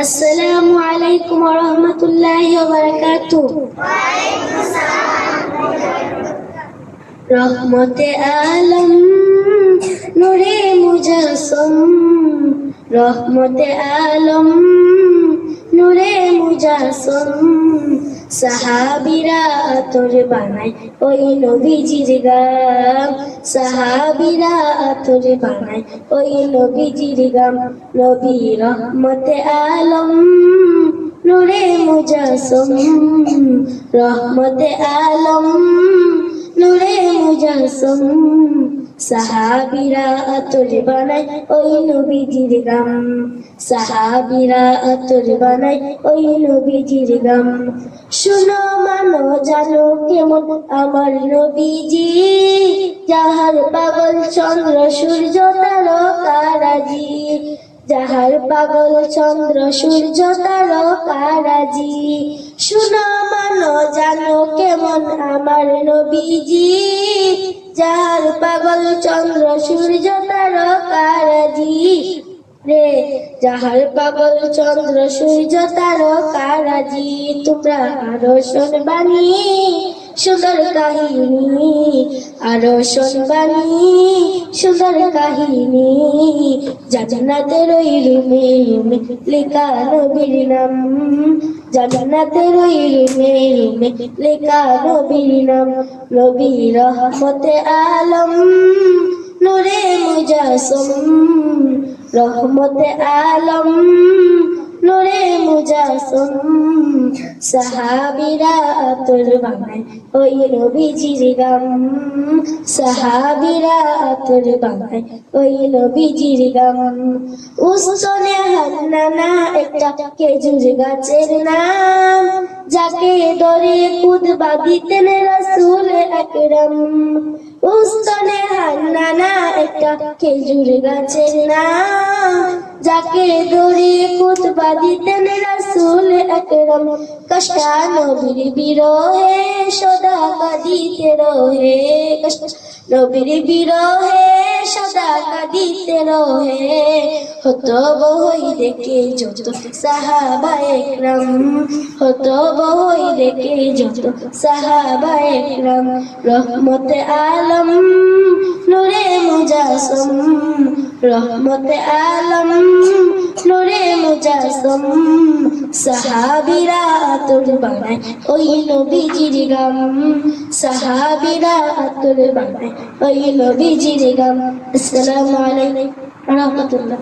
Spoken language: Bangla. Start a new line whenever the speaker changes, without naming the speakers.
আসসালামু আলাইকুম ওয়া রাহমাতুল্লাহি ওয়া বারাকাতুহু। রহমতে আলম নূরে মুজাসসম, রহমতে আলম নূরে মুজাসসম। সাহাবীরা আতর বানায় ওই নবীজির গাম, সাহাবীরা আতর বানায় ওই নবীজির গাম। নবী রহমতে আলম নূরে মুজাসসম, রহমতে আলম নূরে মুজাসসম। সাহাবীরা আতর বানায় ওই নবীজির গাম, সাহাবীরা আতর বানায় ওই নবীজির গাম। শুনো মানো জানো কেমন আমার নবীজি, যাহার পাগল চন্দ্র সূর্য তারকারাজি, যাহার পাগল চন্দ্র সূর্য তারকারাজি। শুনো মানো জানো কেমন আমার নবীজি, যাহার পাগল চন্দ্র সূর্য তারকারাজি রে, যাহার পাগল চন্দ্র সূর্য তারকারাজি। তোমরা আরো শুনবানি সুন্দর কাহিনী, আরো শুনবানি সুন্দর কাহিনী। জান্নাতের ওই রুমে রুমে লেখা নবীর নাম, জান্নাতের ওই রুমে রুমে লেখা নবীর নাম। নবী রহমতে আলম নূরে মুজাসসম, রহমতে আলম নূরে মুজাসসম। সাহাবীরা আতর বানায় ওই নবীজির গাম, সাহাবীরা আতর বানায় ওই নবীজির গাম। উস্তনে হান্নানা একটা খেজুর গাছের নাম, যাকে ধরে খুতবা দিতেন রাসূল আকরাম। উস্তনে হান্নানা একটা খেজুর গাছের নাম, যাকে ধরে খুতবা দিতেন রাসূল আকরাম। কষ্টা নবীর বিরহে সদা কাঁদিতে রহে, নবীর বিরহে সদা কাঁদিতে রহে। হতো বহই দেখে যত সাহাবায়ে কেরাম, হতো বহই দেখে যত সাহাবায়ে কেরাম। রহমতে আলম নূরে মুজাসসম, রহমতে আলম নূরে মুজাসসম। সাহাবীরা আতর বানায় ওই নবীজির গাম, সাহাবীরা আতর বানায় ওই নবীজির গাম। আসসালামু আলাইকুম ওয়া রাহমাতুল্লাহ।